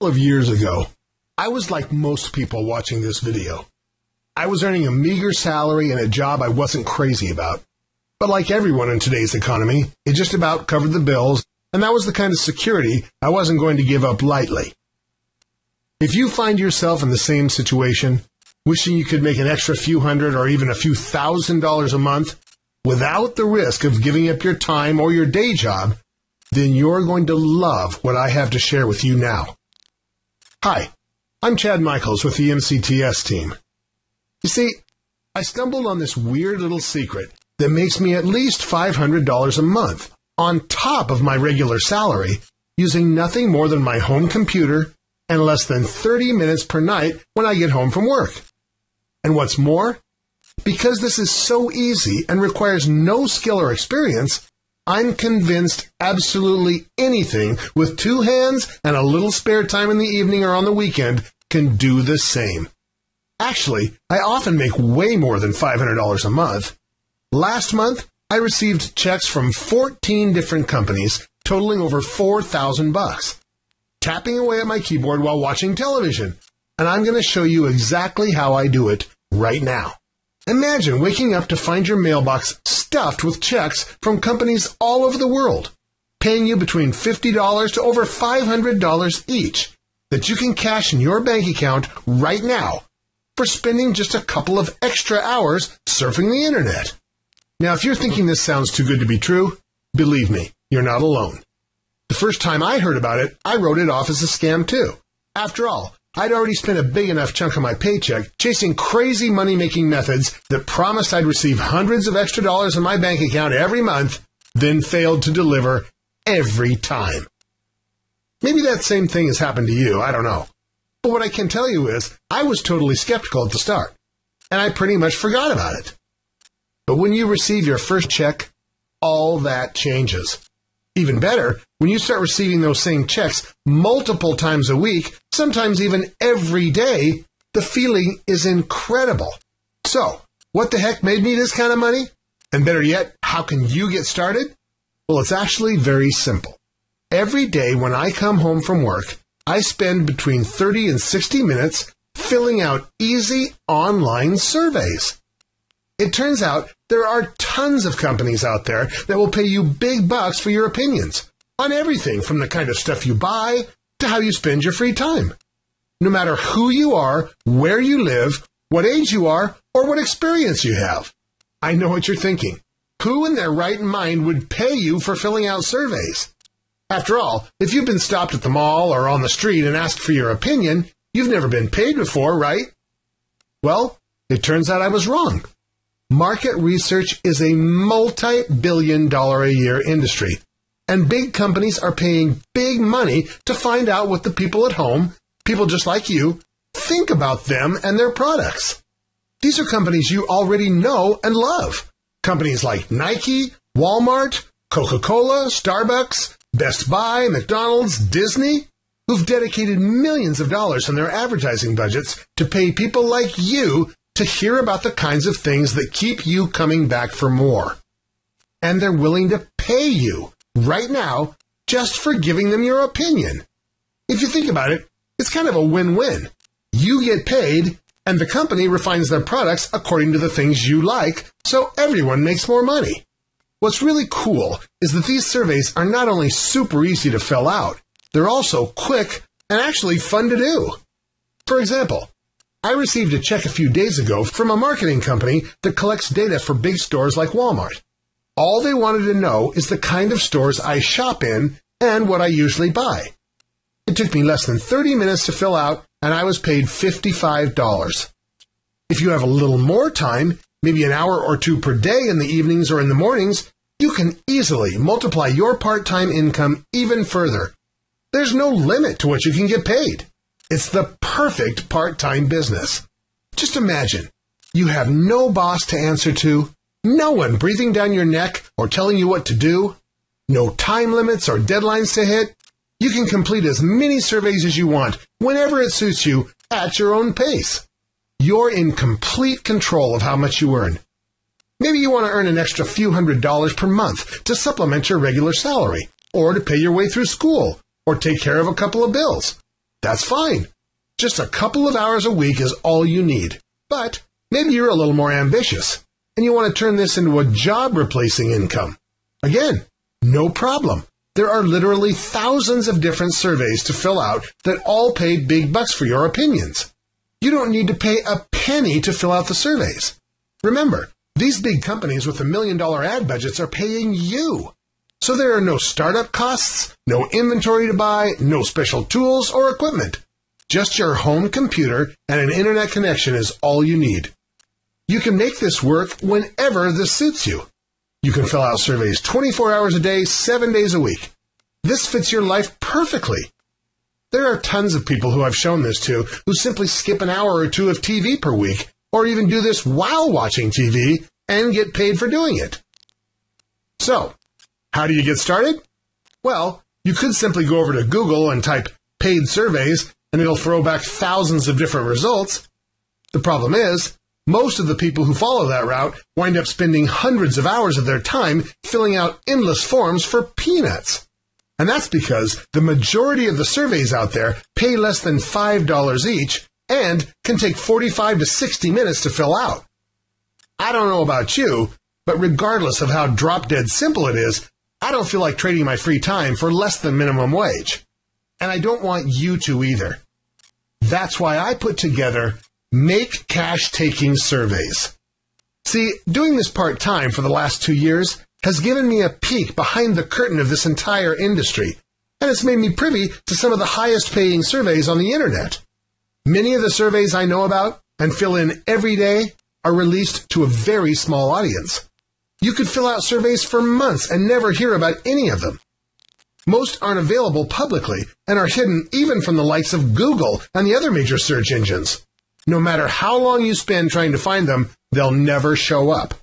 of years ago, I was like most people watching this video. I was earning a meager salary and a job I wasn't crazy about. But like everyone in today's economy, it just about covered the bills, and that was the kind of security I wasn't going to give up lightly. If you find yourself in the same situation, wishing you could make an extra few hundred or even a few $1,000s a month without the risk of giving up your time or your day job, then you're going to love what I have to share with you now. Hi, I'm Chad Michaels with the MCTS team. You see, I stumbled on this weird little secret that makes me at least $500 a month on top of my regular salary using nothing more than my home computer and less than 30 minutes per night when I get home from work. And what's more, because this is so easy and requires no skill or experience, I'm convinced absolutely anything with two hands and a little spare time in the evening or on the weekend can do the same. Actually, I often make way more than $500 a month. Last month, I received checks from 14 different companies totaling over $4,000, tapping away at my keyboard while watching television. And I'm going to show you exactly how I do it right now. Imagine waking up to find your mailbox stuffed with checks from companies all over the world, paying you between $50 to over $500 each that you can cash in your bank account right now for spending just a couple of extra hours surfing the internet. Now, if you're thinking this sounds too good to be true, believe me, you're not alone. The first time I heard about it, I wrote it off as a scam too. After all, I'd already spent a big enough chunk of my paycheck chasing crazy money-making methods that promised I'd receive hundreds of extra dollars in my bank account every month, then failed to deliver every time. Maybe that same thing has happened to you, I don't know. But what I can tell you is, I was totally skeptical at the start, and I pretty much forgot about it. But when you receive your first check, all that changes. Even better, when you start receiving those same checks multiple times a week, sometimes even every day, the feeling is incredible. So, what the heck made me this kind of money? And better yet, how can you get started? Well, it's actually very simple. Every day when I come home from work, I spend between 30 and 60 minutes filling out easy online surveys. It turns out there are tons of companies out there that will pay you big bucks for your opinions on everything from the kind of stuff you buy to how you spend your free time. No matter who you are, where you live, what age you are, or what experience you have. I know what you're thinking. Who in their right mind would pay you for filling out surveys? After all, if you've been stopped at the mall or on the street and asked for your opinion, you've never been paid before, right? Well, it turns out I was wrong. Market research is a multi-billion-dollar-a-year industry, and big companies are paying big money to find out what the people at home, people just like you, think about them and their products. These are companies you already know and love. Companies like Nike, Walmart, Coca-Cola, Starbucks, Best Buy, McDonald's, Disney, who've dedicated millions of dollars in their advertising budgets to pay people like you to hear about the kinds of things that keep you coming back for more. And they're willing to pay you right now just for giving them your opinion. If you think about it, it's kind of a win-win. You get paid, and the company refines their products according to the things you like, so everyone makes more money. What's really cool is that these surveys are not only super easy to fill out, they're also quick and actually fun to do. For example, I received a check a few days ago from a marketing company that collects data for big stores like Walmart. All they wanted to know is the kind of stores I shop in and what I usually buy. It took me less than 30 minutes to fill out, and I was paid $55. If you have a little more time, maybe an hour or two per day in the evenings or in the mornings, you can easily multiply your part-time income even further. There's no limit to what you can get paid. It's the perfect part-time business. Just imagine, you have no boss to answer to, no one breathing down your neck or telling you what to do, no time limits or deadlines to hit. You can complete as many surveys as you want, whenever it suits you, at your own pace. You're in complete control of how much you earn. Maybe you want to earn an extra few $100s per month to supplement your regular salary, or to pay your way through school, or take care of a couple of bills. That's fine. Just a couple of hours a week is all you need. But maybe you're a little more ambitious, and you want to turn this into a job-replacing income. Again, no problem. There are literally thousands of different surveys to fill out that all pay big bucks for your opinions. You don't need to pay a penny to fill out the surveys. Remember, these big companies with $1 million ad budgets are paying you. So there are no startup costs, no inventory to buy, no special tools or equipment. Just your home computer and an internet connection is all you need. You can make this work whenever this suits you. You can fill out surveys 24 hours a day, 7 days a week. This fits your life perfectly. There are tons of people who I've shown this to who simply skip an hour or two of TV per week, or even do this while watching TV and get paid for doing it. So, how do you get started? Well, you could simply go over to Google and type paid surveys, and it'll throw back thousands of different results. The problem is, most of the people who follow that route wind up spending hundreds of hours of their time filling out endless forms for peanuts. And that's because the majority of the surveys out there pay less than $5 each and can take 45 to 60 minutes to fill out. I don't know about you, but regardless of how drop-dead simple it is, I don't feel like trading my free time for less than minimum wage. And I don't want you to either. That's why I put together Make Cash Taking Surveys. See, doing this part-time for the last 2 years has given me a peek behind the curtain of this entire industry, and it's made me privy to some of the highest-paying surveys on the internet. Many of the surveys I know about and fill in every day are released to a very small audience. You could fill out surveys for months and never hear about any of them. Most aren't available publicly and are hidden even from the likes of Google and the other major search engines. No matter how long you spend trying to find them, they'll never show up.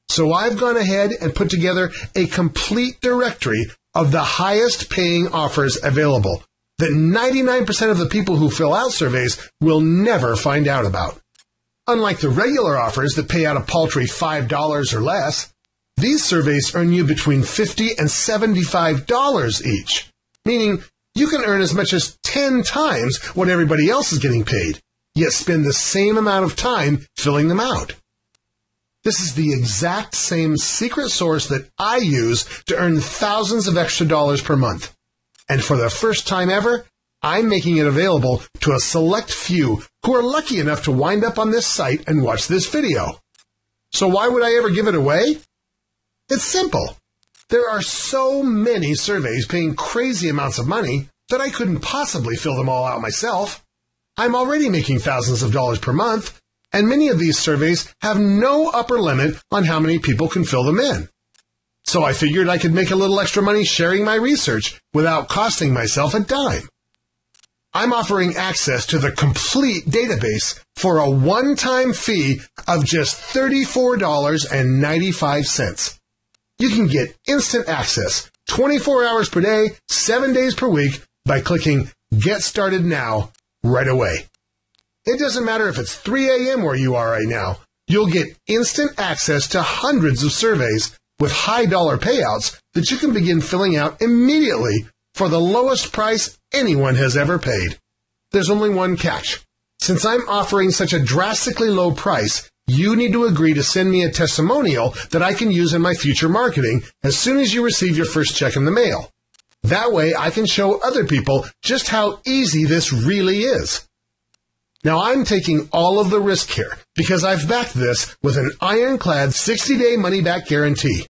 So I've gone ahead and put together a complete directory of the highest paying offers available that 99% of the people who fill out surveys will never find out about. Unlike the regular offers that pay out a paltry $5 or less, these surveys earn you between $50 and $75 each, meaning you can earn as much as 10 times what everybody else is getting paid, yet spend the same amount of time filling them out. This is the exact same secret source that I use to earn thousands of extra dollars per month. And for the first time ever, I'm making it available to a select few who are lucky enough to wind up on this site and watch this video. So why would I ever give it away? It's simple. There are so many surveys paying crazy amounts of money that I couldn't possibly fill them all out myself. I'm already making thousands of dollars per month, and many of these surveys have no upper limit on how many people can fill them in. So I figured I could make a little extra money sharing my research without costing myself a dime. I'm offering access to the complete database for a one-time fee of just $34.95. You can get instant access 24 hours per day, 7 days per week by clicking Get Started Now right away. It doesn't matter if it's 3 a.m. where you are right now. You'll get instant access to hundreds of surveys with high dollar payouts that you can begin filling out immediately for the lowest price anyone has ever paid. There's only one catch. Since I'm offering such a drastically low price, you need to agree to send me a testimonial that I can use in my future marketing as soon as you receive your first check in the mail. That way I can show other people just how easy this really is. Now, I'm taking all of the risk here because I've backed this with an ironclad 60-day money-back guarantee.